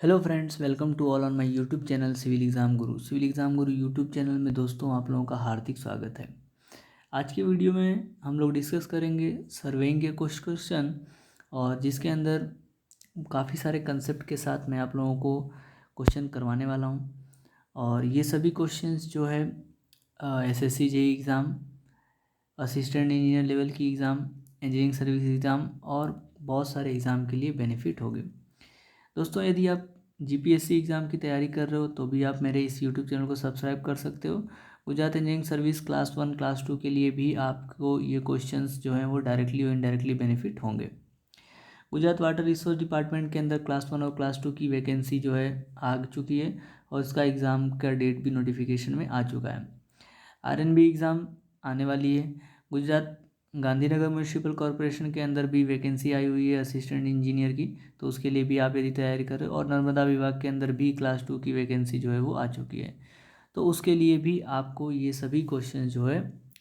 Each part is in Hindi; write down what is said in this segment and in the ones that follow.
Hello friends, welcome to all on my YouTube channel Civil Exam Guru. Civil Exam Guru YouTube channel में दोस्तों आप लोगों का हार्दिक स्वागत है। आज की वीडियो में हम लोग डिस्कस करेंगे सर्वेइंग के कुछ क्वेश्चन, और जिसके अंदर काफ़ी सारे कंसेप्ट के साथ मैं आप लोगों को क्वेश्चन करवाने वाला हूँ। और ये सभी क्वेश्चंस जो है SSC JEE exam, assistant engineer level की एग्ज़ाम, इंजीनियरिंग सर्विस एग्ज़ाम और बहुत सारे एग्ज़ाम के लिए बेनिफिट होगी। दोस्तों, यदि आप जीपीएससी एग्ज़ाम की तैयारी कर रहे हो तो भी आप मेरे इस यूट्यूब चैनल को सब्सक्राइब कर सकते हो। Gujarat engineering service class 1 class 2 के लिए भी आपको ये क्वेश्चंस जो हैं वो डायरेक्टली और इनडायरेक्टली बेनिफिट होंगे। गुजरात वाटर रिसोर्स डिपार्टमेंट के अंदर क्लास 1 और क्लास 2 की वैकेंसी जो है आ चुकी है, और इसका एग्ज़ाम का डेट भी नोटिफिकेशन में आ चुका है। आरएनबी एग्ज़ाम आने वाली है। गुजरात गांधीनगर म्यूनिसिपल कॉरपोरेशन के अंदर भी वैकेंसी आई हुई है असिस्टेंट इंजीनियर की, तो उसके लिए भी आप यदि तैयारी कर रहे हो। और नर्मदा विभाग के अंदर भी क्लास 2 की वैकेंसी जो है वो आ चुकी है, तो उसके लिए भी आपको ये सभी क्वेश्चन जो है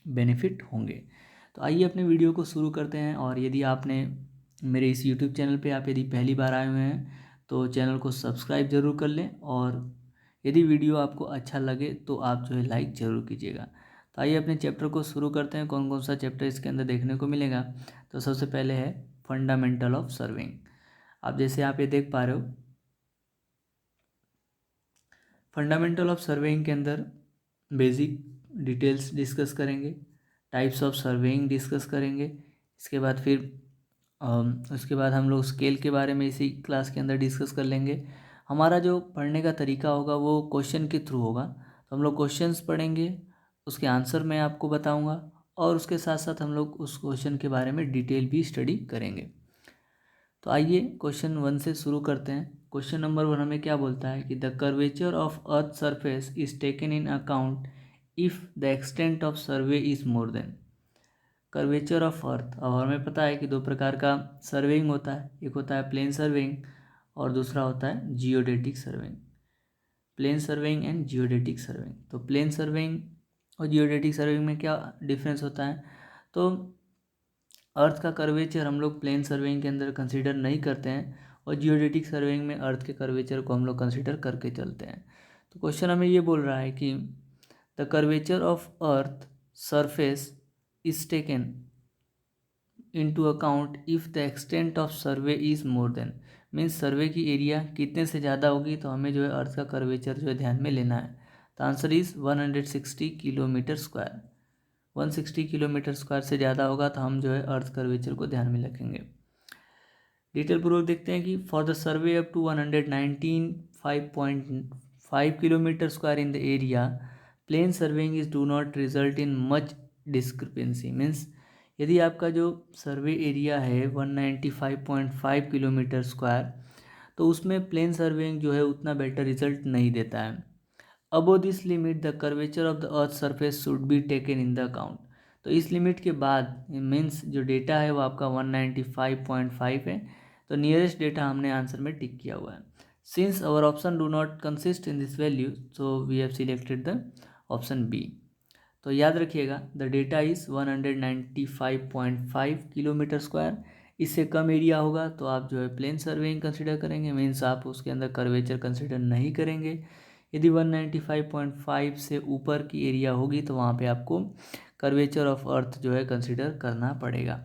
बेनिफिट होंगे। तो आइए अपने वीडियो को शुरू करते हैं। और यदि आपने मेरे इस यूट्यूब चैनल पे आप यदि पहली बार आए हुए हैं तो चैनल को सब्सक्राइब ज़रूर कर लें, और यदि वीडियो आपको अच्छा लगे तो आप जो है लाइक ज़रूर कीजिएगा। तो आइए अपने चैप्टर को शुरू करते हैं। कौन कौन सा चैप्टर इसके अंदर देखने को मिलेगा? तो सबसे पहले है फंडामेंटल ऑफ सर्वेइंग। आप जैसे आप ये देख पा रहे हो, फंडामेंटल ऑफ सर्वेइंग के अंदर बेसिक डिटेल्स डिस्कस करेंगे, टाइप्स ऑफ सर्वेइंग डिस्कस करेंगे। इसके बाद फिर उसके बाद हम लोग स्केल के बारे में इसी क्लास के अंदर डिस्कस कर लेंगे। हमारा जो पढ़ने का तरीका होगा वो क्वेश्चन के थ्रू होगा, तो हम लोग क्वेश्चंस पढ़ेंगे, उसके आंसर मैं आपको बताऊंगा, और उसके साथ साथ हम लोग उस क्वेश्चन के बारे में डिटेल भी स्टडी करेंगे। तो आइए क्वेश्चन 1 से शुरू करते हैं। क्वेश्चन नंबर 1 हमें क्या बोलता है कि the curvature of earth surface is taken in account if the extent of survey is more than. Curvature of अर्थ, अब हमें पता है कि दो प्रकार का सर्वेइंग होता है, एक होता है प्लेन सर्वेइंग और दूसरा होता है geodetic surveying. Plane surveying and geodetic surveying. तो प्लेन सर्वेइंग और जियोडेटिक सर्वेइंग में क्या डिफरेंस होता है? तो अर्थ का कर्वेचर हम लोग प्लेन सर्वेइंग के अंदर कंसीडर नहीं करते हैं, और जियोडेटिक सर्वेइंग में अर्थ के कर्वेचर को हम लोग कंसीडर करके चलते हैं। तो क्वेश्चन हमें ये बोल रहा है कि the curvature of earth surface is taken into account if the extent of survey is more than. Means survey की एरिया कितने से ज़्यादा होगी तो हमें जो है अर्थ का कर्वेचर जो है ध्यान में लेना है। तो answer is 160 kilometre square. 160 kilometre square से ज़्यादा होगा तो हम जो है अर्थ कर्वेचर को ध्यान में रखेंगे। डिटेल पूर्वक देखते हैं कि for the survey up to 119.5 kilometre square in the area, plane surveying is do not result in much discrepancy. Means यदि आपका जो सर्वे एरिया है 195.5 किलोमीटर स्क्वायर, तो उसमें प्लेन सर्वेइंग जो है उतना बेटर रिजल्ट नहीं देता है। Above this limit the curvature of the earth surface should be taken in the account. तो इस लिमिट के बाद मीन्स जो डेटा है वो आपका 195.5 है, तो नियरेस्ट डेटा हमने आंसर में टिक किया हुआ है। Since our option do not consist in this value, so we have selected the option B. तो याद रखिएगा the data is 195.5 kilometre square. इससे कम एरिया होगा तो आप जो है प्लेन सर्वेइंग कंसिडर करेंगे, मीन्स आप उसके अंदर कर्वेचर कंसिडर नहीं करेंगे। यदि 195.5 से ऊपर की एरिया होगी तो वहाँ पे आपको कर्वेचर ऑफ अर्थ जो है कंसिडर करना पड़ेगा।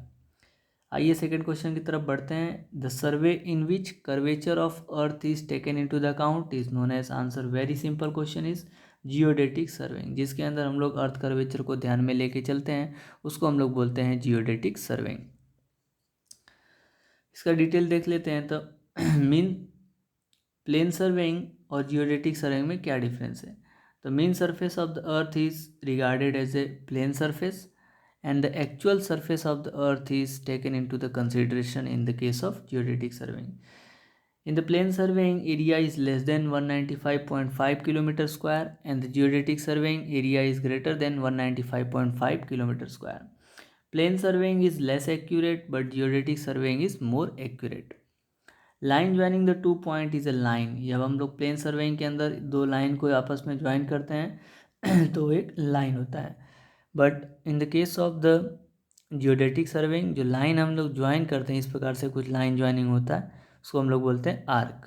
आइए सेकंड क्वेश्चन की तरफ बढ़ते हैं। The survey in which curvature of earth is taken into the account is known as. Answer very simple question is geodetic surveying. जिसके अंदर हम लोग अर्थ कर्वेचर को ध्यान में लेके चलते हैं उसको हम लोग बोलते हैं जियोडेटिक सर्वेइंग। इसका डिटेल देख लेते हैं। तो मीन प्लेन सर्वेइंग और जियोडेटिक सर्वेइंग में क्या डिफरेंस है? तो mean surface of the earth is regarded as a plane surface, and the actual surface of the earth is taken into the consideration in the case of geodetic surveying. In the plane surveying, area is less than 195.5 kilometer square, and the geodetic surveying area is greater than 195.5 kilometer square. Plane surveying is less accurate, but geodetic surveying is more accurate. Line joining the two point is a line. जब हम लोग प्लेन सर्वेइंग के अंदर दो लाइन को आपस में ज्वाइन करते हैं तो एक लाइन होता है, but in the case of the geodetic surveying जो लाइन हम लोग ज्वाइन करते हैं, इस प्रकार से कुछ लाइन ज्वाइनिंग होता है, उसको हम लोग बोलते हैं arc.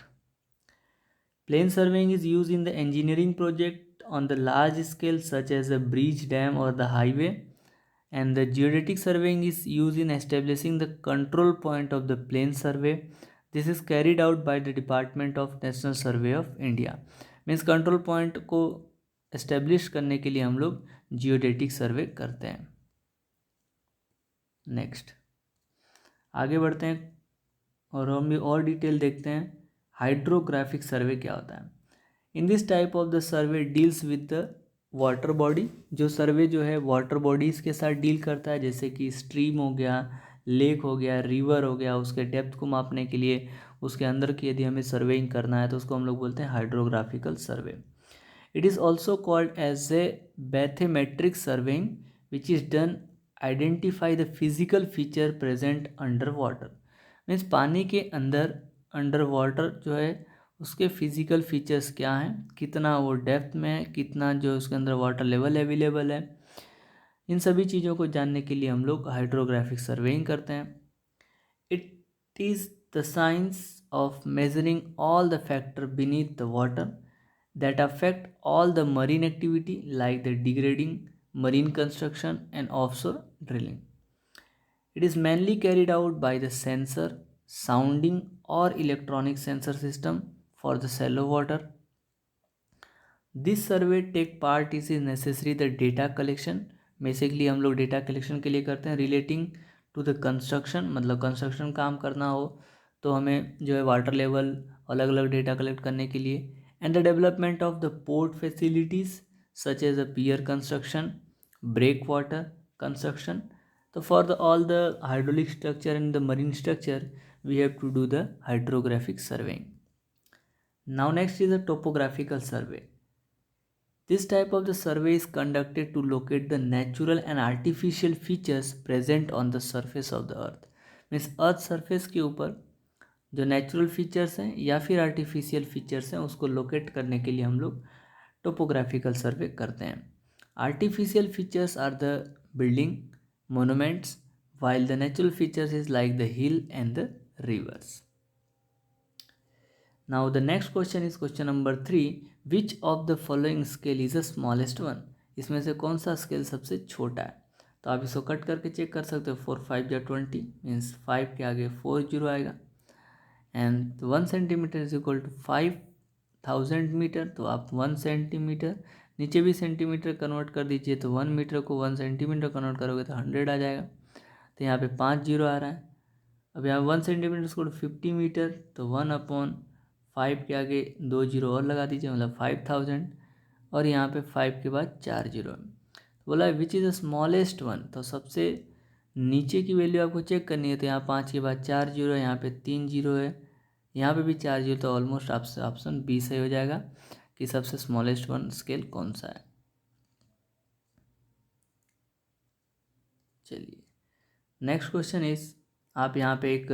Plain surveying is used in the engineering project on the large scale such as a bridge, dam or the highway, and the geodetic surveying is used in establishing the control point of the plain survey. This is carried out by the Department of National Survey of India. Means control point को एस्टेब्लिश करने के लिए हम लोग जियोडेटिक सर्वे करते हैं। नेक्स्ट आगे बढ़ते हैं और हम भी और डिटेल देखते हैं हाइड्रोग्राफिक सर्वे क्या होता है। In this type of the survey deals with the water body. जो सर्वे जो है वाटर बॉडीज़ के साथ डील करता है, जैसे कि स्ट्रीम हो गया, लेक हो गया, रिवर हो गया, उसके डेप्थ को मापने के लिए उसके अंदर की यदि हमें सर्वेइंग करना है तो उसको हम लोग बोलते हैं hydrographical survey. It is also called as a bathymetric surveying which is done identify the physical feature present under water. Means पानी के अंदर अंडर वाटर जो है उसके फिजिकल फीचर्स क्या हैं, कितना वो डेप्थ में है, कितना जो उसके अंदर वाटर लेवल अवेलेबल है, इन सभी चीज़ों को जानने के लिए हम लोग हाइड्रोग्राफिक सर्वेइंग करते हैं। It is the science of measuring all the factor beneath the water that affect all the marine activity like the degrading, marine construction and offshore drilling. It is mainly carried out by the sensor, sounding or electronic sensor system for the shallow water. This survey take part is necessary the data collection, basically हम लोग डेटा कलेक्शन के लिए करते हैं रिलेटिंग टू द कंस्ट्रक्शन, मतलब कंस्ट्रक्शन काम करना हो तो हमें जो है वाटर लेवल अलग अलग डेटा कलेक्ट करने के लिए, and the development of the port facilities such as a pier construction, breakwater construction. So for all the hydraulic structure and the marine structure we have to do the hydrographic surveying. Now next is the topographical survey. This type of the survey is conducted to locate the natural and artificial features present on the surface of the earth. Means earth surface के ऊपर जो नेचुरल फीचर्स हैं या फिर आर्टिफिशियल फीचर्स हैं उसको लोकेट करने के लिए हम लोग टोपोग्राफिकल सर्वे करते हैं। Artificial features are the building, monuments, while the natural features is like the hill and the rivers. Now the next question is question number 3, which of the following scale is the smallest one. इसमें से कौन सा स्केल सबसे छोटा है? तो आप इसको कट करके चेक कर सकते हो। 4 5 या 20 मीन्स 5 के आगे 4 0 आएगा and 1 centimetre is equal to 5000 metre. तो आप 1 सेंटीमीटर नीचे भी सेंटीमीटर कन्वर्ट कर दीजिए, तो 1 मीटर को 1 सेंटीमीटर कन्वर्ट करोगे तो 100 आ जाएगा। तो यहाँ पे 5 जीरो आ रहा है। अब यहाँ 1 सेंटीमीटर इसको 50 मीटर, तो 1/5 के आगे 2 जीरो और लगा दीजिए, मतलब 5000, और यहाँ पे 5 के बाद 4 जीरो। बोला which is the smallest one, तो सबसे नीचे की वैल्यू आपको चेक करनी है। तो यहाँ 5 के बाद 4 जीरो है, यहाँ पे 3 जीरो है, यहाँ पे भी 4 जीरो, तो ऑलमोस्ट आपसे ऑप्शन बी सही हो जाएगा कि सबसे स्मॉलेस्ट वन स्केल कौन सा है। चलिए नेक्स्ट क्वेश्चन इज, आप यहाँ पे एक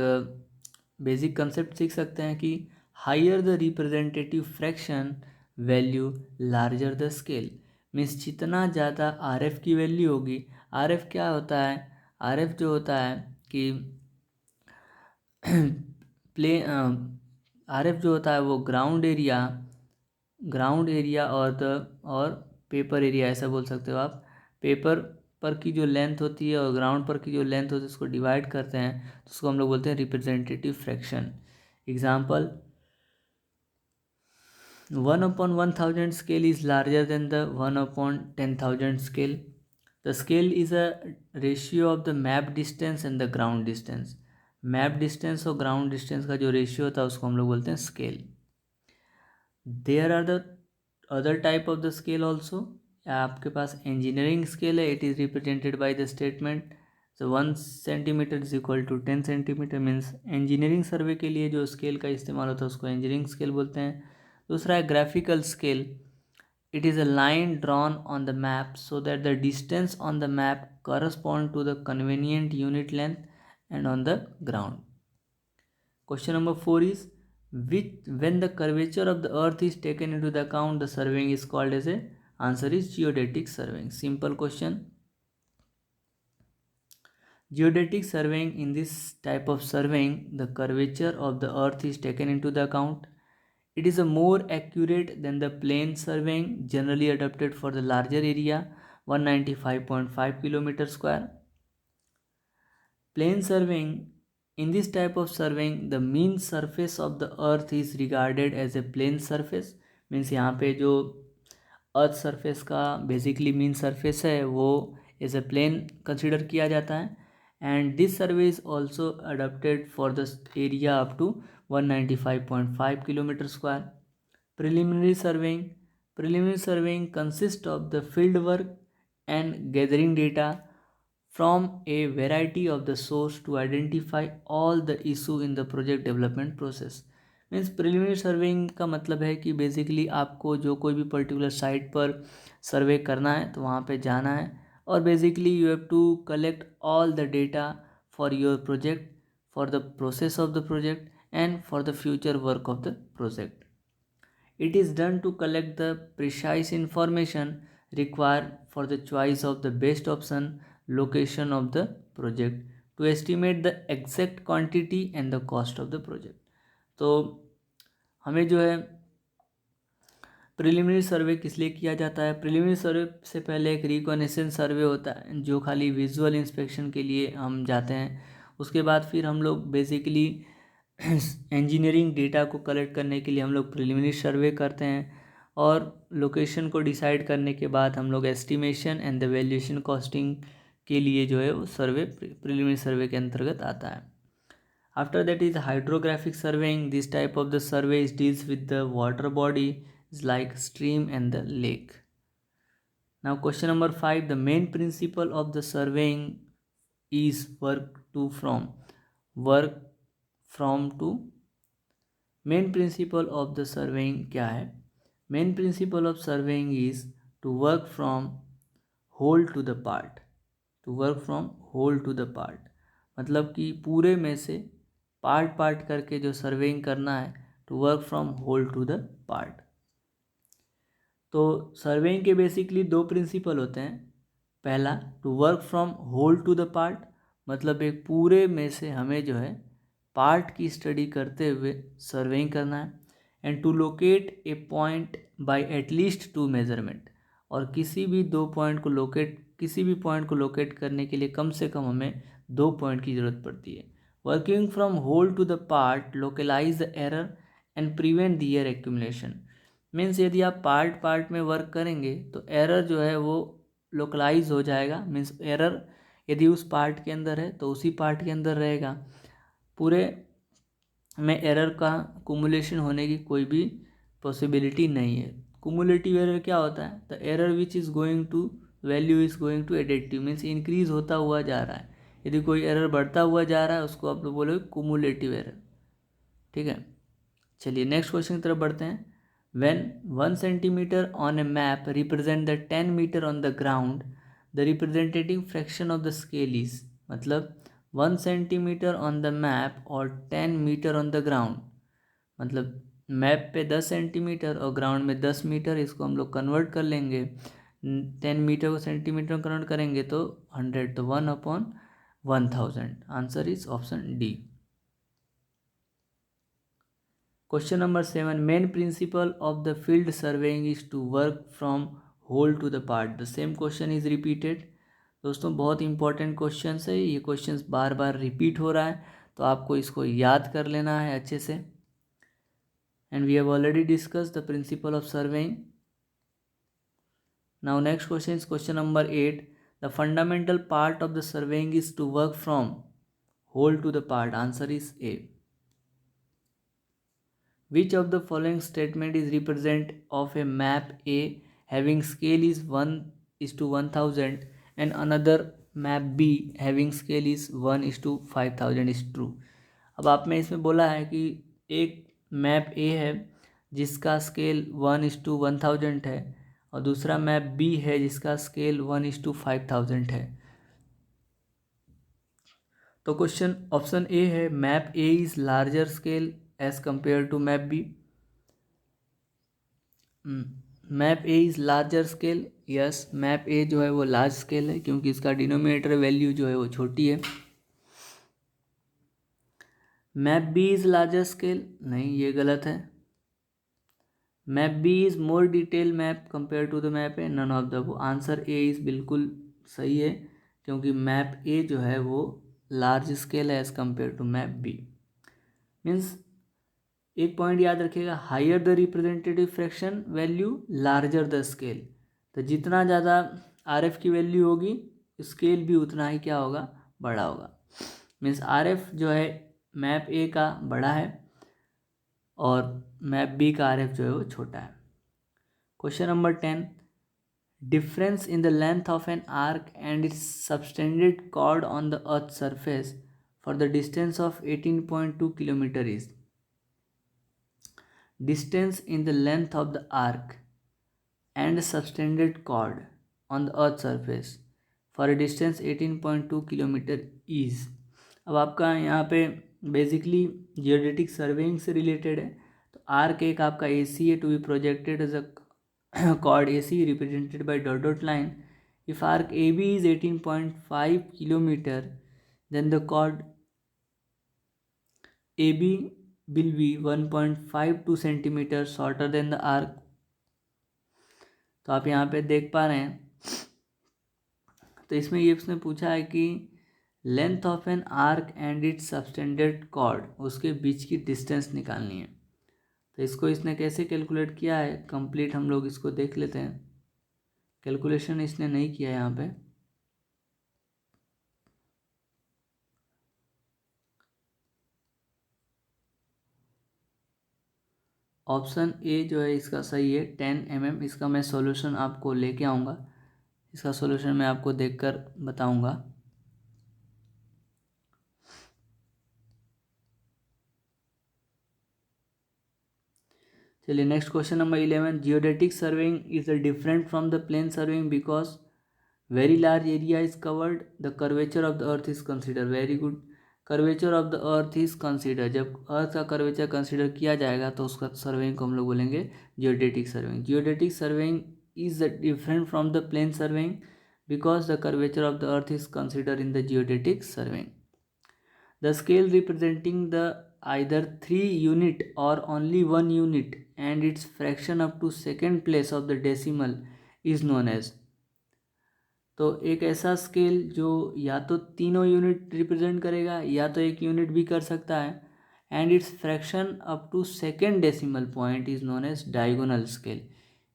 बेसिक कंसेप्ट सीख सकते हैं कि higher the representative fraction value larger the scale. Means जितना ज़्यादा RF की वैल्यू होगी, RF क्या होता है, RF जो होता है कि RF जो होता है वो ग्राउंड एरिया और पेपर एरिया, ऐसा बोल सकते हो आप। पेपर पर की जो लेंथ होती है और ग्राउंड पर की जो लेंथ होती है उसको डिवाइड करते हैं, तो उसको हम लोग बोलते हैं representative fraction. Example 1/1000 scale is larger than the 1/10,000 scale. The scale is a ratio of the map distance and the ground distance. Map distance और ग्राउंड डिस्टेंस का जो रेशियो होता है उसको हम लोग बोलते हैं scale. There are the other type of the scale also. आपके पास इंजीनियरिंग स्केल है, it is represented by the statement, so 1 centimetre is equal to 10 centimetre. Means engineering survey के लिए जो स्केल का इस्तेमाल होता है उसको इंजीनियरिंग स्केल बोलते हैं। दूसरा है graphical scale, it is a line drawn on the map so that the distance on the map correspond to the convenient unit length and on the ground. Question number 4 is, when the curvature of the earth is taken into the account, the surveying is called as a, answer is geodetic surveying. Simple question. Geodetic surveying, in this type of surveying the curvature of the earth is taken into the account. It is a more accurate than the plane surveying generally adopted for the larger area 195.5 kilometer square. Plane surveying, in this type of surveying the mean surface of the earth is regarded as a plane surface. Means यहाँ पे जो अर्थ सरफेस का बेसिकली मीन सरफेस है वो एज ए प्लेन कंसिडर किया जाता है. And this survey is also adopted for the area up to 195.5 kilometre square. Preliminary surveying, preliminary surveying consists of the field work and gathering data from a variety of the source to identify all the issue in the project development process. Means preliminary surveying का मतलब है कि बेसिकली आपको जो कोई भी पर्टिकुलर साइट पर सर्वे करना है तो वहाँ पे जाना है और basically you have to collect all the data for your project, for the process of the project and for the future work of the project. It is done to collect the precise information required for the choice of the best option, location of the project, to estimate the exact quantity and the cost of the project. तो हमें जो है प्रिलिमिनरी सर्वे किस लिए किया जाता है? प्रिलिमिनरी सर्वे से पहले एक रिकॉग्निशन सर्वे होता है जो खाली विजुअल इंस्पेक्शन के लिए हम जाते हैं. उसके बाद फिर हम लोग बेसिकली इंजीनियरिंग डेटा को कलेक्ट करने के लिए हम लोग प्रिलिमिनरी सर्वे करते हैं और लोकेशन को डिसाइड करने के बाद हम लोग estimation and the valuation costing के लिए जो है वो सर्वे प्रिलिमिनरी सर्वे के अंतर्गत आता है. After that is hydrographic surveying. This type of the survey is deals with the water body like stream and the lake. Now question number 5, the main principle of the surveying is work to from to. main principle of the surveying क्या है? main principle of surveying is to work from whole to the part. to work from whole to the part मतलब कि पूरे में से पार्ट करके जो सर्वेइंग करना है. to work from whole to the part. तो सर्वेइंग के बेसिकली दो प्रिंसिपल होते हैं. पहला, to work from whole to the part मतलब एक पूरे में से हमें जो है पार्ट की स्टडी करते हुए सर्वेइंग करना है. And to locate a point by at least two measurement और किसी भी पॉइंट को लोकेट करने के लिए कम से कम हमें 2 पॉइंट की ज़रूरत पड़ती है. Working from whole to the part localise the error and prevent the error accumulation. Means यदि आप पार्ट में वर्क करेंगे तो एरर जो है वो लोकलाइज हो जाएगा. मीन्स एरर यदि उस पार्ट के अंदर है तो उसी पार्ट के अंदर रहेगा. पूरे में एरर का कुमुलेशन होने की कोई भी पॉसिबिलिटी नहीं है. कुमुलेटिव एरर क्या होता है? The error which is going to value is going to additive means increase होता हुआ जा रहा है. यदि कोई एरर बढ़ता हुआ जा रहा है उसको आप लोग बोलोगे कुमुलेटिव एरर. ठीक है, चलिए नेक्स्ट क्वेश्चन की तरफ बढ़ते हैं. When 1 centimeter on a map represent the 10 meter on the ground, the representative fraction of the scale is मतलब 1 centimeter on the map और 10 meter on the ground मतलब मैप पे 10 सेंटीमीटर और ग्राउंड में 10 मीटर. इसको हम लोग कन्वर्ट कर लेंगे. 10 मीटर को सेंटीमीटर में कन्वर्ट करेंगे तो 100 तो 1/1000. Answer is option D. Question number 7, main principle of the field surveying is to work from whole to the part. The same question is repeated. दोस्तों बहुत इंपॉर्टेंट क्वेश्चन है ये. क्वेश्चन बार बार रिपीट हो रहा है तो आपको इसको याद कर लेना है अच्छे से. And we have already discuss the principle of surveying. Now next question is question number 8. The fundamental part of the surveying is to work from whole to the part. Answer is A. Which of the following statement is represent of a map A having scale is 1:1000 and another map B having scale is 1:5000 is true? अब आप में इसमें बोला है कि एक मैप A है जिसका स्केल 1:1000 है और दूसरा मैप B है जिसका स्केल 1:5000 है. तो क्वेश्चन ऑप्शन ए है map A is larger scale as compare to map B. Map A is larger scale. Yes, map A जो है वो लार्ज स्केल है क्योंकि इसका डिनोमिनेटर वैल्यू जो है वो छोटी है. Map B is larger scale, नहीं ये गलत है. Map B is more detail map compare to the map A, none of the, answer A is बिल्कुल सही है, क्योंकि मैप ए जो है वो लार्ज स्केल है as compare to map B. Means एक पॉइंट याद रखिएगा, higher the representative fraction value larger the scale. तो जितना ज़्यादा आरएफ की वैल्यू होगी स्केल भी उतना ही क्या होगा, बड़ा होगा। मीन्स आरएफ जो है मैप ए का बड़ा है और मैप बी का आरएफ जो है वो छोटा है। Question number 10, difference in the length of an arc and its subtended chord on the earth's surface for the distance of 18.2 km is, distance in the length of the arc and subtended chord on the earth's surface for a distance 18.2 km is। अब आपका यहाँ पे बेसिकली जियोडेटिक सर्वेइंग से रिलेटेड है। तो आर्क एक आपका ए सी है to be projected as a chord AC represented by dot line. If arc AB is 18.5 km, then the chord AB will be 1.52 cm shorter than the arc। तो आप यहाँ पे देख पा रहे हैं, तो इसमें ये उसने पूछा है कि length of an arc and its subtended chord, उसके बीच की डिस्टेंस निकालनी है। तो इसको इसने कैसे कैलकुलेट किया है कंप्लीट, हम लोग इसको देख लेते हैं। कैलकुलेशन इसने नहीं किया यहाँ पे, ऑप्शन ए जो है इसका सही है 10 mm। इसका मैं सॉल्यूशन आपको लेके आऊँगा, इसका सॉल्यूशन मैं आपको देखकर बताऊँगा। चलिए next question number 11, geodetic surveying is different from the plane surveying because very large area is covered, the curvature of the earth is consider. Very good, curvature of the earth is consider, जब अर्थ का कर्वेचर कंसिडर किया जाएगा तो उसका सर्वेइंग को हम लोग बोलेंगे geodetic surveying. Geodetic surveying is different from the plane surveying because the curvature of the earth is considered in the geodetic surveying. The scale representing the either 3 unit or only 1 unit and its fraction up to second place of the decimal is known as। तो एक ऐसा स्केल जो या तो तीनों यूनिट रिप्रेजेंट करेगा या तो एक यूनिट भी कर सकता है, and its fraction up to second decimal point is known as diagonal scale.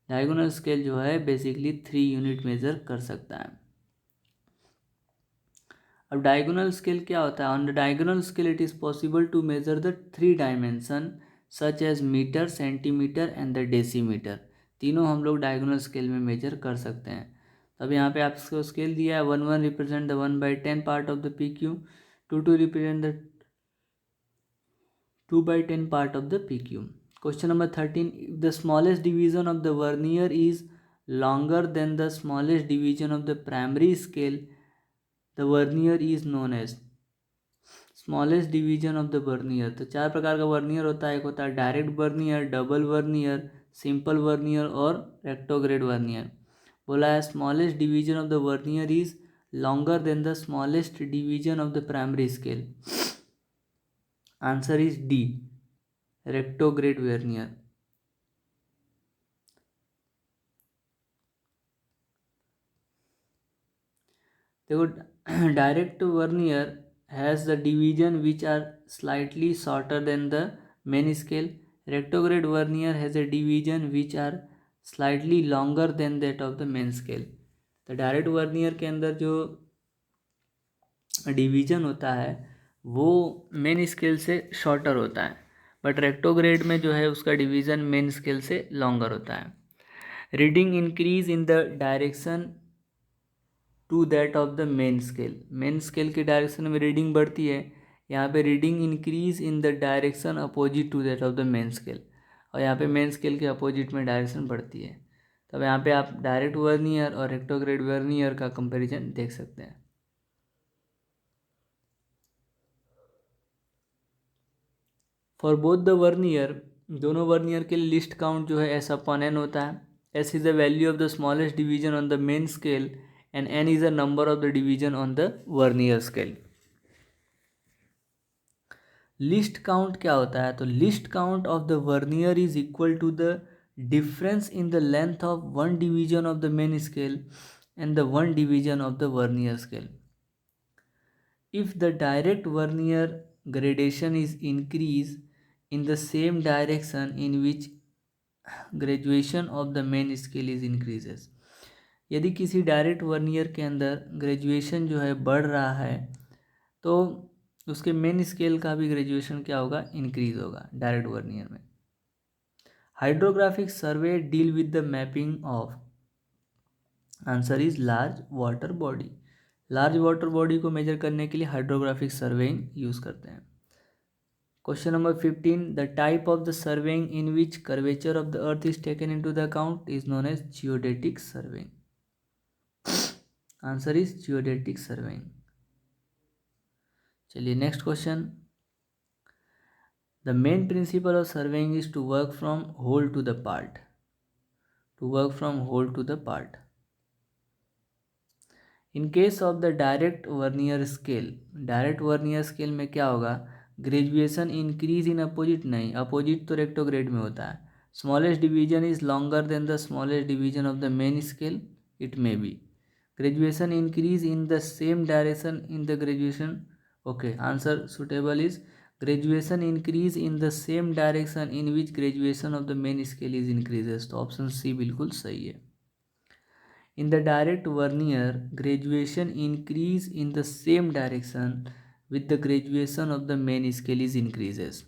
Diagonal scale जो है बेसिकली 3 यूनिट मेजर कर सकता है। अब डायगोनल स्केल क्या होता है? On the diagonal scale it is possible to measure the 3 dimension such as metre, centimetre and the decimetre. तीनों हम लोग डायगोनल स्केल में मेजर कर सकते हैं। तब यहाँ पे आपको स्केल दिया है 1 represent the 1/10 part of the PQ, 2 represent the 2/10 part of the PQ। Question number 13, if the smallest division of the vernier is longer than the smallest division of the primary scale, the vernier is known as. Smallest division of the vernier, तो 4 प्रकार का वर्नियर होता है। एक होता है direct vernier, double vernier, simple vernier और रेक्टोग्रेड वर्नियर। बोला है smallest division of the vernier is longer than the smallest division of the primary scale. Answer is D, retrograde vernier. देखो direct vernier has the division which are slightly shorter than the main scale. Retrograde vernier has a division which are slightly longer than that of the main scale। तो डायरेक्ट वर्नियर के अंदर जो डिवीजन होता है वो मेन स्केल से शॉर्टर होता है, बट रेक्टोग्रेड में जो है उसका डिवीजन मेन स्केल से लॉन्गर होता है। Reading increase in the direction to that of the main scale. Main scale की डायरेक्शन में रीडिंग बढ़ती है, यहाँ पे reading increase in the direction opposite to that of the main scale, और यहाँ पे मेन स्केल के अपोजिट में डायरेक्शन बढ़ती है। तब यहाँ पे आप डायरेक्ट वर्नियर और रेक्टोग्रेड वर्नियर का कंपैरिजन देख सकते हैं। फॉर बोथ द वर्नियर, दोनों वर्नियर के लिस्ट काउंट जो है एस अपॉन एन होता है। S is the value of the smallest division on the main scale and n is the number of the division on the vernier scale। Least count क्या होता है? तो least count of the vernier is equal to the difference in the length of one division of the main scale and the one division of the vernier scale. If the direct vernier gradation is increased in the same direction in which graduation of the main scale is increases, यदि किसी डायरेक्ट वर्नियर के अंदर ग्रेजुएशन जो है बढ़ रहा है तो उसके मेन स्केल का भी ग्रेजुएशन क्या होगा, इंक्रीज होगा डायरेक्ट वर्नियर में. Hydrographic survey deal with the mapping of, answer is large water body. Large water body को मेजर करने के लिए हाइड्रोग्राफिक सर्वेइंग यूज करते हैं. Question number 15, the type of the surveying in which curvature of the earth is taken into the account is known as geodetic surveying. Answer is geodetic surveying. चलिए next question. The main principle of surveying is to work from whole to the part. To work from whole to the part. In case of the direct vernier scale, direct vernier scale में क्या होगा, ग्रेजुएशन इंक्रीज इन अपोजिट नहीं, अपोजिट तो रेक्टोग्रेड में होता है. Smallest division is longer than the smallest division of the main scale, it may be. Graduation increase in the same direction in the graduation. Okay, answer suitable is graduation increase in the same direction in which graduation of the main scale is increases. तो ऑप्शन सी बिल्कुल सही है. In the direct vernier, graduation increase in the same direction with the graduation of the main scale is increases.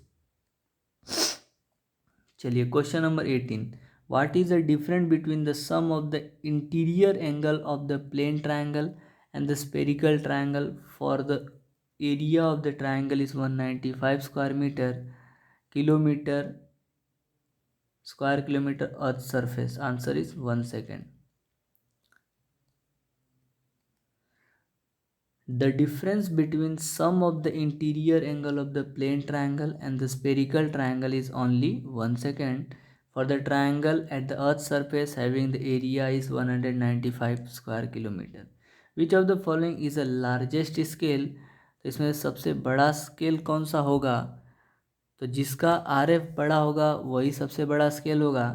चलिए question number 18. What is the difference between the sum of the interior angle of the plane triangle and the spherical triangle? For the area of the triangle is 195 square meter square kilometer earth surface. Answer is 1 second. The difference between sum of the interior angle of the plane triangle and the spherical triangle is only 1 second. For the triangle at the earth's surface having the area is 195 square kilometer. Which of the following is the largest scale? तो इसमें सबसे बड़ा स्केल कौन सा होगा, तो जिसका RF बड़ा होगा वही सबसे बड़ा स्केल होगा.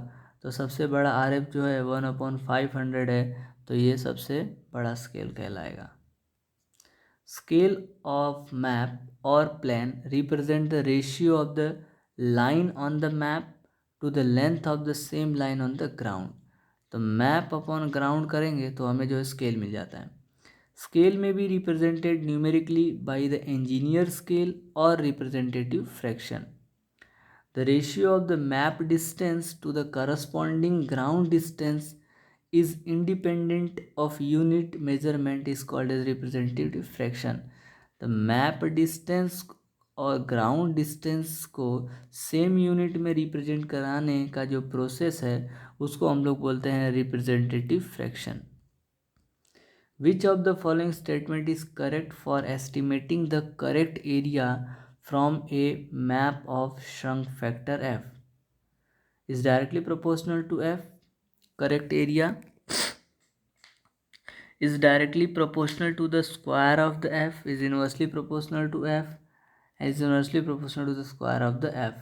तो सबसे बड़ा RF जो है 1/500 है, तो ये सबसे बड़ा स्केल कहलाएगा. Scale of map or plan represent the ratio of the line on the map to the length of the same line on the ground. तो मैप अपॉन ग्राउंड करेंगे तो हमें जो है स्केल मिल जाता है. स्केल में भी represented numerically by the engineer scale और representative fraction. The ratio of the map distance to the corresponding ground distance is independent of unit measurement is called as representative fraction. The map distance और ग्राउंड डिस्टेंस को सेम यूनिट में रिप्रेजेंट कराने का जो प्रोसेस है उसको हम लोग बोलते हैं representative fraction. Which of the following statement is correct for estimating the correct area from a map of shrunk factor F? Is directly proportional to F. Correct area is directly proportional to the square of the f, is inversely proportional to f, and is inversely proportional to the square of the f.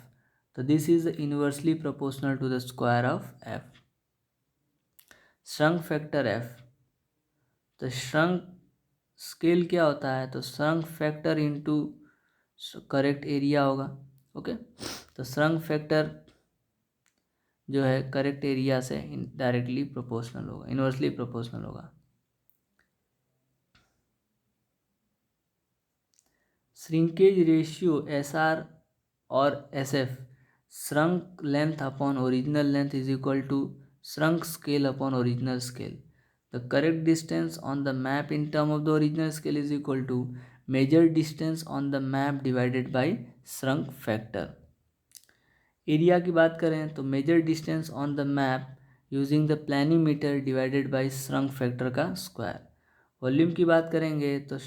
So this is inversely proportional to the square of f. Shrunk factor f, तो shrunk स्केल क्या होता है, तो shrunk factor into correct area होगा. ओके, तो shrunk factor जो है करेक्ट एरिया से डायरेक्टली प्रोपोर्शनल होगा, इनवर्सली प्रोपोर्शनल होगा. श्रिंकेज रेशियो SR और SF, shrunk length upon original length is equal to shrunk scale upon original scale. The correct distance on the map in term of the original scale is equal to measure distance on the map divided by shrunk factor. Area की बात करें तो measure distance on the map using the planimeter divided by shrunk factor का स्क्वायर. वॉल्यूम की बात करेंगे तो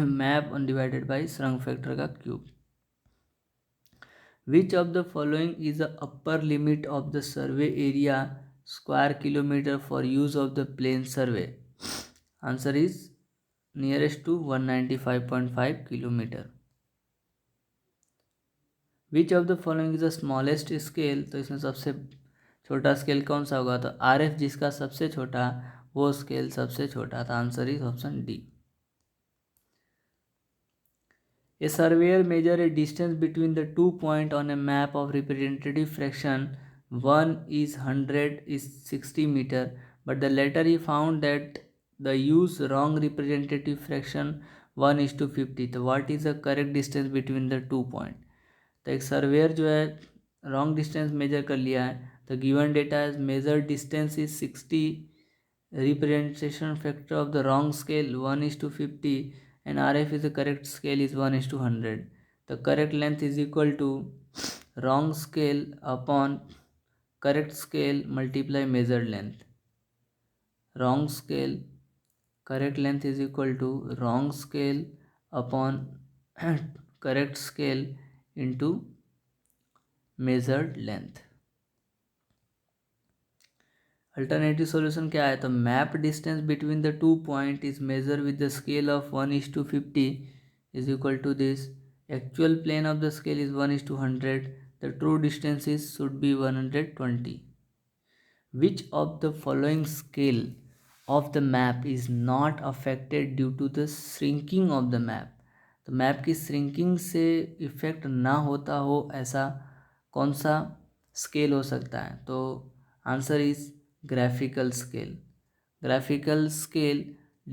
map divided by shrunk factor का cube. Which of the following is the upper limit of the survey area square kilometre for use of the plane survey? Answer is nearest to 195.5 kilometre. Which of the following is the smallest scale? तो इसमें सबसे छोटा स्केल कौन सा होगा? तो RF जिसका सबसे छोटा वो स्केल सबसे छोटा था। Answer is option D. A surveyor measure a distance between the 2 points on a map of representative fraction. One is 100 is 60 meter, but the later he found that the use wrong representative fraction 1 is to 50. तो what is the correct distance between the 2 point? तो एक सर्वेयर जो है रॉन्ग डिस्टेंस मेजर कर लिया है। तो given data is major distance is 60, representation factor of the wrong scale 1 is to 50, and RF is the correct scale is 1 is to 100. The correct length is equal to wrong scale upon correct scale multiply measured length. Wrong scale correct length is equal to wrong scale upon correct scale into measured length. Alternative solution क्या है? तो map distance between the 2 point is measure with the scale of 1 is to 50 is equal to this. Actual plane of the scale is 1 is to 100. The true distance is should be 120. Which of the following scale of the map is not affected due to the shrinking of the map? तो मैप की श्रिंकिंग से इफेक्ट ना होता हो ऐसा कौन सा स्केल हो सकता है? तो answer is graphical scale. Graphical scale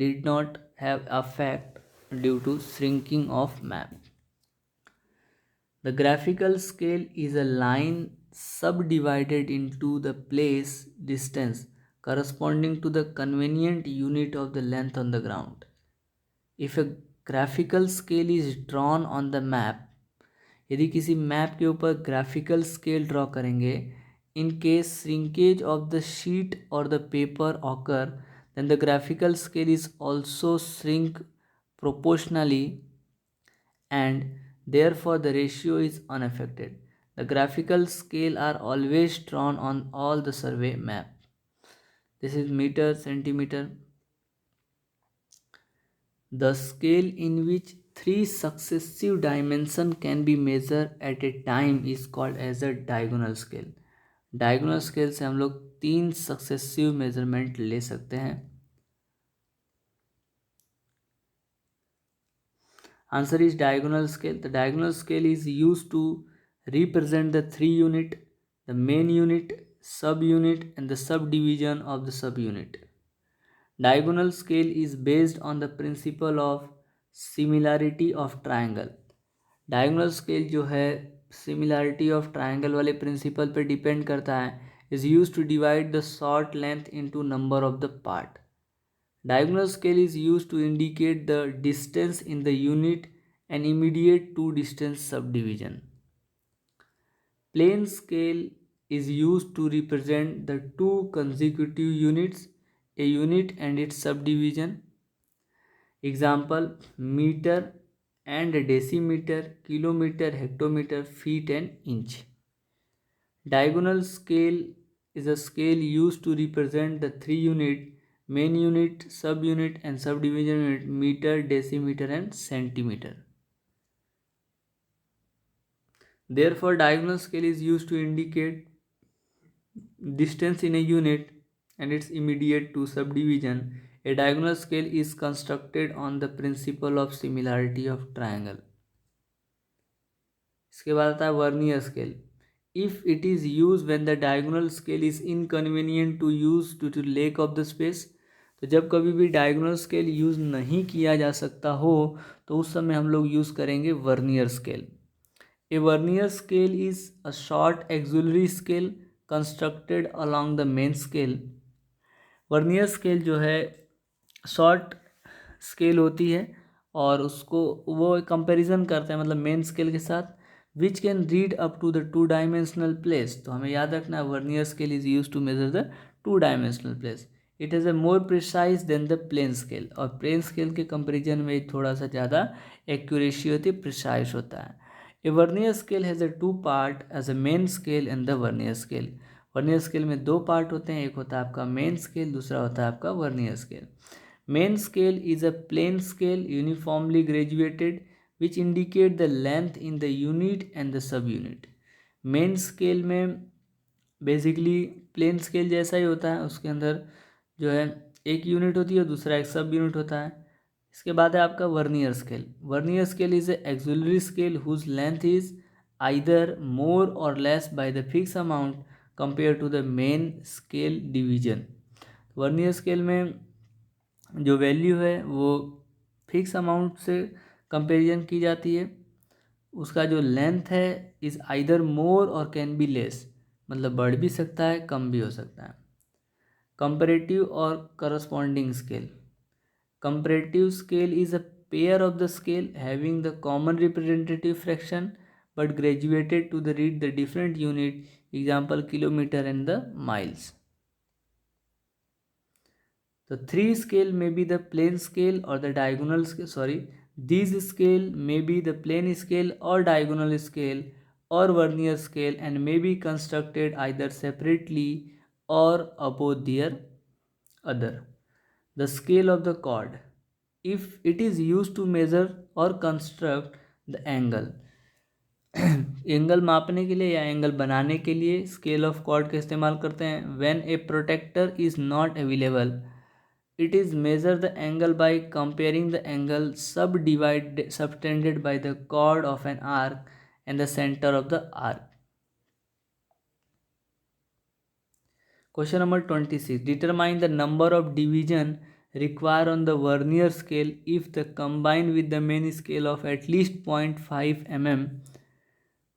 did not have effect due to shrinking of map. The graphical scale is a line subdivided into the place distance corresponding to the convenient unit of the length on the ground. If a graphical scale is drawn on the map, यदि किसी मैप के ऊपर ग्राफिकल स्केल ड्रॉ करेंगे, in case shrinkage of the sheet or the paper occur, then the graphical scale is also shrink proportionally and therefore the ratio is unaffected. The graphical scale are always drawn on all the survey map. This is meter, centimeter. The scale in which 3 successive dimensions can be measured at a time is called as a diagonal scale. Diagonal scale से हम लोग 3 सक्सेसिव मेजरमेंट ले सकते हैं। Answer is diagonal scale. The diagonal scale is use to represent the 3 unit, the main unit, sub unit and the sub division of the sub unit. Diagonal scale is based on the principle of similarity of triangle. Diagonal scale जो है सिमिलैरिटी ऑफ ट्राइंगल वाले प्रिंसिपल पे डिपेंड करता है। Is use to divide the short length into number of the part. Diagonal scale is use to indicate the distance in the unit and immediate to distance sub division. Plane scale is used to represent the 2 consecutive units, a unit and its subdivision. Example, meter and decimeter, kilometer, hectometer, feet and inch. Diagonal scale is a scale used to represent the 3 unit, main unit, subunit and subdivision unit, meter, decimeter and centimeter. Therefore, diagonal scale is used to indicate distance in a unit and its immediate to subdivision. A diagonal scale is constructed on the principle of similarity of triangle. इसके बाद आता है vernier scale. If it is used when the diagonal scale is inconvenient to use due to lack of the space, तो जब कभी भी डायगोनल स्केल यूज़ नहीं किया जा सकता हो तो उस समय हम लोग यूज़ करेंगे vernier scale. A vernier scale is a short auxiliary scale constructed along the main scale. Vernier scale जो है शॉर्ट स्केल होती है और उसको वो कंपैरिजन करते हैं मतलब मेन स्केल के साथ, which can read up to the 2 dimensional place. तो हमें याद रखना है vernier scale is use to measure the 2 dimensional place. It is a more precise than the plane scale. और प्लेन स्केल के कंपेरिजन में थोड़ा सा ज़्यादा एक्यूरेसी होती है, प्रिसाइज होता है. A vernier scale has a 2 part as a main scale and the vernier scale. Vernier scale में 2 पार्ट होते हैं, एक होता है आपका मेन स्केल, दूसरा होता है आपका vernier scale. Main scale is a plane scale uniformly graduated which indicate the length in the unit and the sub unit. Main scale में बेसिकली प्लेन स्केल जैसा ही होता है, उसके अंदर जो है एक यूनिट होती है, दूसरा एक सब यूनिट होता है। इसके बाद है आपका vernier scale. Vernier scale is a auxiliary scale whose length is either more or less by the fix amount compare to the main scale division. Vernier scale में जो वैल्यू है वो फिक्स अमाउंट से कंपेरिजन की जाती है। उसका जो लेंथ है इज़ आइदर मोर और कैन बी लेस, मतलब बढ़ भी सकता है, कम भी हो सकता है। कंपैरेटिव और corresponding scale. Comparative scale is a pair of the scale having the common representative fraction but graduated to the read the different unit, example kilometre and the miles. The three scale may be the plane scale or the diagonal scale. Sorry, these scale may be the plane scale or diagonal scale or vernier scale and may be constructed either separately or above their other. The scale of the chord, if it is used to measure or construct the angle, angle मापने के लिए या एंगल बनाने के लिए स्केल ऑफ कॉर्ड का इस्तेमाल करते हैं। When a protector is not available, it is measure the angle by comparing the angle subtended by the chord of an arc and the center of the arc. Question number 26. Determine the number of division required on the vernier scale if the combined with the main scale of at least 0.5 mm.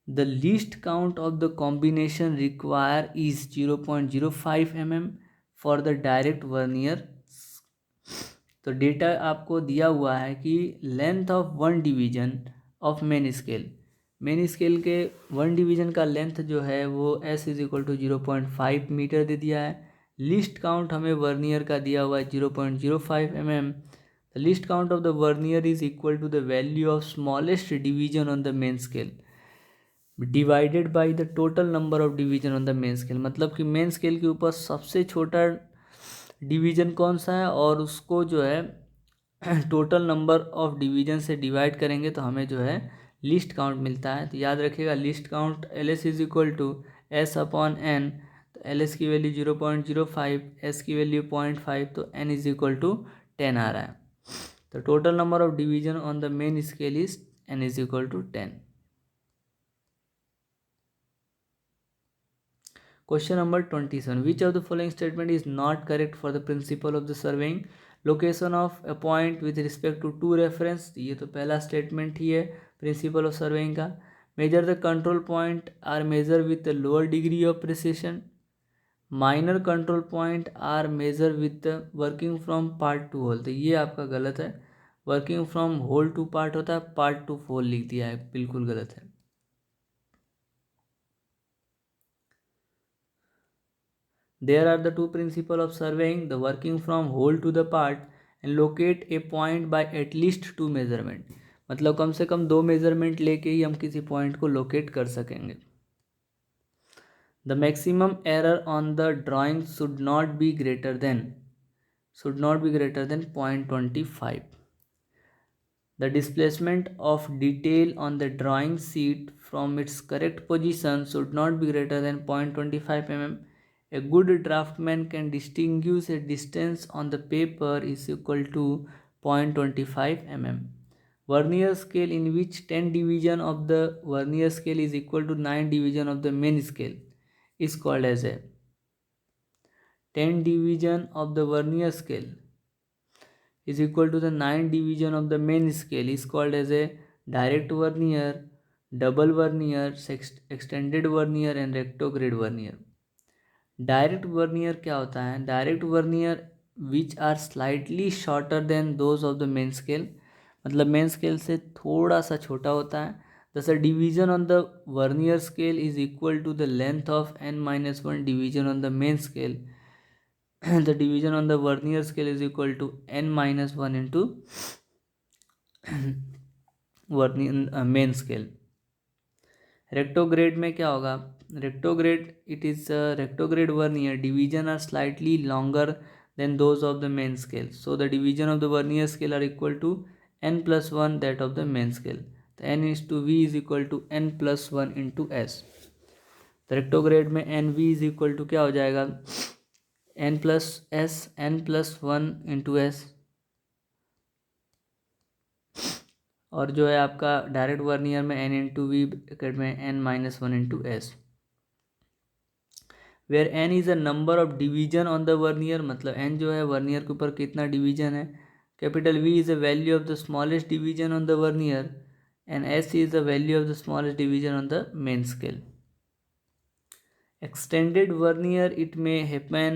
The least count of the combination required is 0.05 mm for the direct vernier. तो डेटा आपको दिया हुआ है कि length of one division of main scale के वन डिवीजन का लेंथ जो है वो s is equal to 0.5 metre दे दिया है। लिस्ट काउंट हमें वर्नियर का दिया हुआ है 0.05 mm। The least count of the vernier is equal to the value of smallest division on the main scale divided by the total number of division on the main scale. मतलब कि मेन स्केल के ऊपर सबसे छोटा डिवीजन कौन सा है और उसको जो है टोटल नंबर ऑफ डिवीजन से डिवाइड करेंगे तो हमें जो है लिस्ट काउंट मिलता है। तो याद रखिएगा least count L S is equal to S upon N. तो एल एस की वैल्यू 0.05, एस की वैल्यू 0.5, तो एन इज इक्वल टू 10 आ रहा है। तो total number of division on the main scale is N is equal to 10। Question number 27. Which of the following statement is not correct for the principle of the surveying? Location of a point with respect to two reference, ये तो पहला statement ही है principle of surveying का। Measure the control point are measured with the lower degree of precision. Minor control point are measured with the working from part to whole। तो ये आपका गलत है, working from whole to part होता है, part to whole लिख दिया है, बिल्कुल गलत है। There are the two principles of surveying, the working from whole to the part and locate a point by at least two measurement। मतलब कम से कम 2 मेजरमेंट लेके ही हम किसी पॉइंट को लोकेट कर सकेंगे। The maximum error on the drawing should not be greater than 0.25। The displacement of detail on the drawing sheet from its correct position should not be greater than 0.25 mm। A good draftsman can distinguish a distance on the paper is equal to 0.25 mm। Vernier scale in which 10 division of the vernier scale is equal to 9 division of the main scale is called as a 10 division of the vernier scale is equal to the 9 division of the main scale is called as a direct vernier, double vernier, extended vernier and retrograde vernier। Direct vernier क्या होता है? Direct vernier which are slightly shorter than those of the main scale, मतलब मेन स्केल से थोड़ा सा छोटा होता है। जैसे division on the vernier scale is equal to the length of n-1 division on the main scale. The division on the vernier scale is equal to n-1 into vernier main scale. Retrograde में क्या होगा? Retrograde it is रेक्टोग्रेड vernier division are slightly longer than those of the main scale, so the division of the vernier scale are equal to n+1 that of the main scale. तो n is to v is equal to n+1 into s। तो रेक्टोग्रेड में N we is equal to क्या हो जाएगा, N plus S, N plus one into S, और जो है आपका डायरेक्ट वर्नियर में एन इंटू वी ब्रैकेट में N minus one into S, where N is a number of division on the vernier, मतलब एन जो है वर्नियर के ऊपर कितना डिवीजन है, capital V is the value of the smallest division on the vernier, and S is the value of the smallest division on the main scale. Extended vernier, it may happen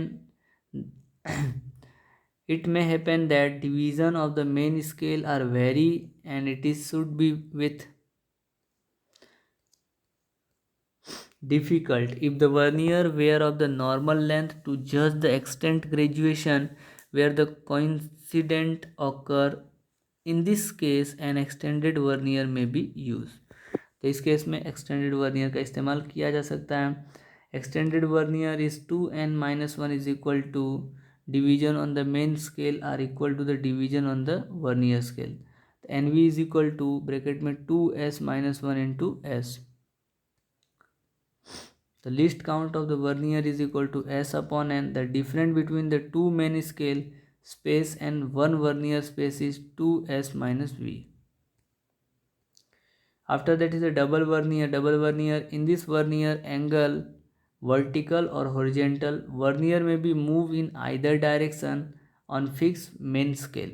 it may happen that division of the main scale are vary, and it is should be with difficult if the vernier were of the normal length to judge the extent graduation where the coincident occur. In this case an extended vernier may be used. तो इस केस में एक्सटेंडेड वर्नियर का इस्तेमाल किया जा सकता है. Extended vernier is 2n minus one is equal to division on the main scale are equal to the division on the vernier scale. N we is equal to bracket में 2s minus one into s. The least count of the vernier is equal to s upon n. The difference between the two main scale space and one vernier space is 2s minus v. After that is a double vernier. Double vernier, in this vernier angle vertical or horizontal, vernier may be moved in either direction on fixed main scale.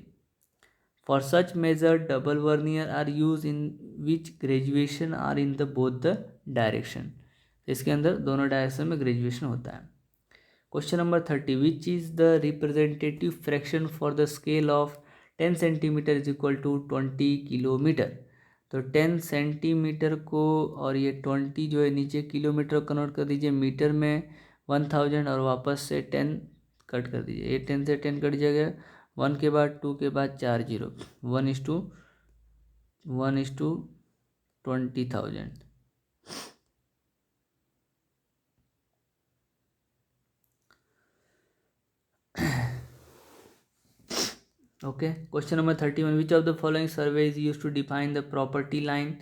For such measure double vernier are used in which graduation are in the both the direction. इसके अंदर दोनों डायरेक्शन में ग्रेजुएशन होता है. Question number 30, which is the representative fraction for the scale of 10 centimetre is equal to 20 kilometre. तो 10 सेंटीमीटर को और ये 20 जो है नीचे किलोमीटर कन्वर्ट कर दीजिए, मीटर में 1000 और वापस से 10 कट कर दीजिए. ये 10 से 10 कट जाएगा, 1 के बाद 2 के बाद 4 जीरो, 1:1:20,000. Okay. Question number 31, which of the following survey is use to define the property line.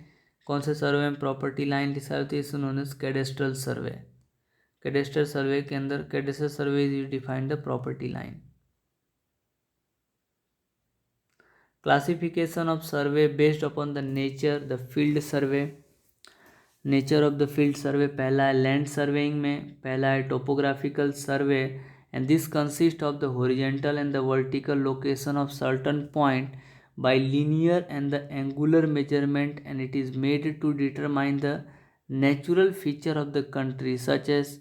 कौन से सर्वे में प्रॉपर्टी लाइन लिखा होती है, is known as cadastral survey. Cadastral survey के अंदर cadastral survey is define the property line. Classification of survey based upon the nature. The field survey, nature of the field survey पहला है लैंड सर्वेइंग में, पहला है topographical survey, and this consists of the horizontal and the vertical location of certain point by linear and the angular measurement, and it is made to determine the natural feature of the country such as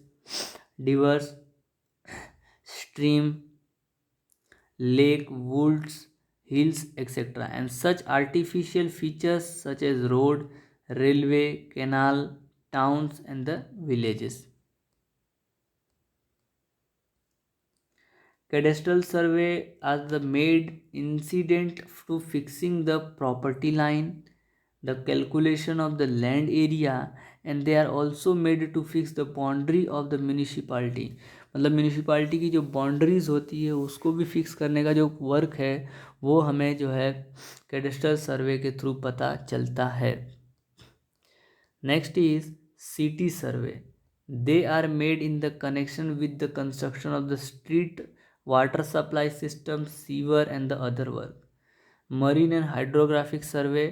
rivers, stream, lake, woods, hills, etc., and such artificial features such as road, railway, canal, towns and the villages. Cadastral survey as the made incident to fixing the property line, the calculation of the land area, and they are also made to fix the boundary of the municipality. मतलब म्यूनिसिपालिटी की जो बाउंड्रीज होती है उसको भी फिक्स करने का जो वर्क है वो हमें जो है कैडेस्ट्रल सर्वे के थ्रू पता चलता है. Next is city survey. They are made in the connection with the construction of the street, water supply system, sewer and the other work. Marine and hydrographic survey.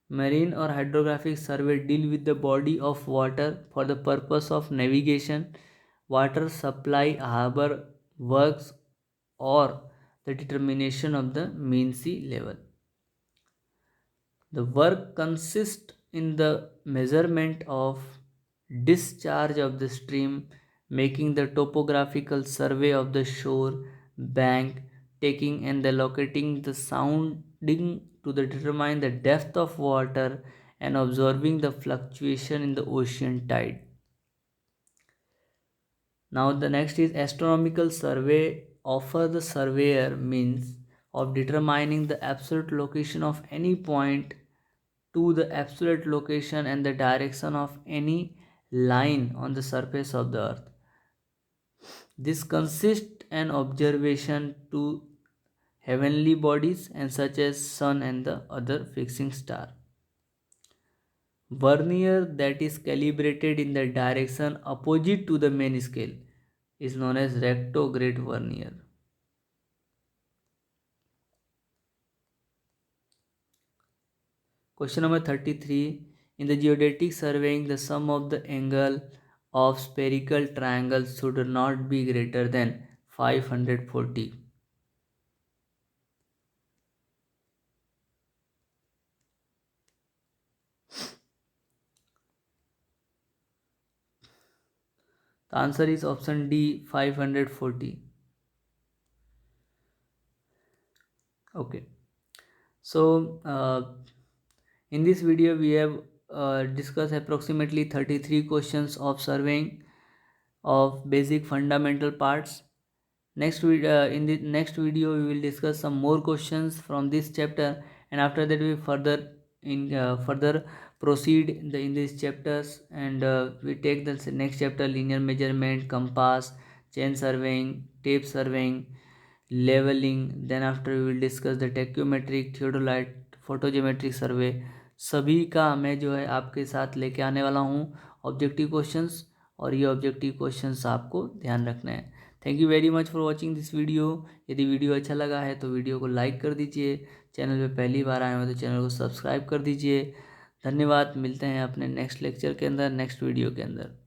Marine or hydrographic survey deal with the body of water for the purpose of navigation, water supply, harbor works or the determination of the mean sea level. The work consists in the measurement of discharge of the stream, making the topographical survey of the shore, bank, taking and the locating the sounding to determine the depth of water and observing the fluctuation in the ocean tide. Now the next is astronomical survey. Offer the surveyor means of determining the absolute location of any point to the absolute location and the direction of any line on the surface of the earth. This consists an observation to heavenly bodies and such as sun and the other fixing star. Vernier that is calibrated in the direction opposite to the main scale is known as retrograde vernier. Question number 33. In the geodetic surveying, the sum of the angle of spherical triangles should not be greater than 540. The answer is option D, 540. Okay. So, in this video, we have discussed approximately 33 questions of surveying of basic fundamental parts. In the next video, we will discuss some more questions from this chapter, and after that, we further proceed in these chapters, and we take the next chapter: linear measurement, compass, chain surveying, tape surveying, leveling. Then after we will discuss the tachymetric, theodolite, फोटोजेमेट्रिक सर्वे। सभी का मैं जो है आपके साथ लेके आने वाला हूँ ऑब्जेक्टिव क्वेश्चंस, और ये ऑब्जेक्टिव क्वेश्चंस आपको ध्यान रखना है। Thank you very much for watching this video. यदि वीडियो अच्छा लगा है तो वीडियो को लाइक कर दीजिए, चैनल पे पहली बार आए हो तो चैनल को सब्सक्राइब कर दीजिए। धन्यवाद। मिलते हैं अपने नेक्स्ट लेक्चर के अंदर, नेक्स्ट वीडियो के अंदर।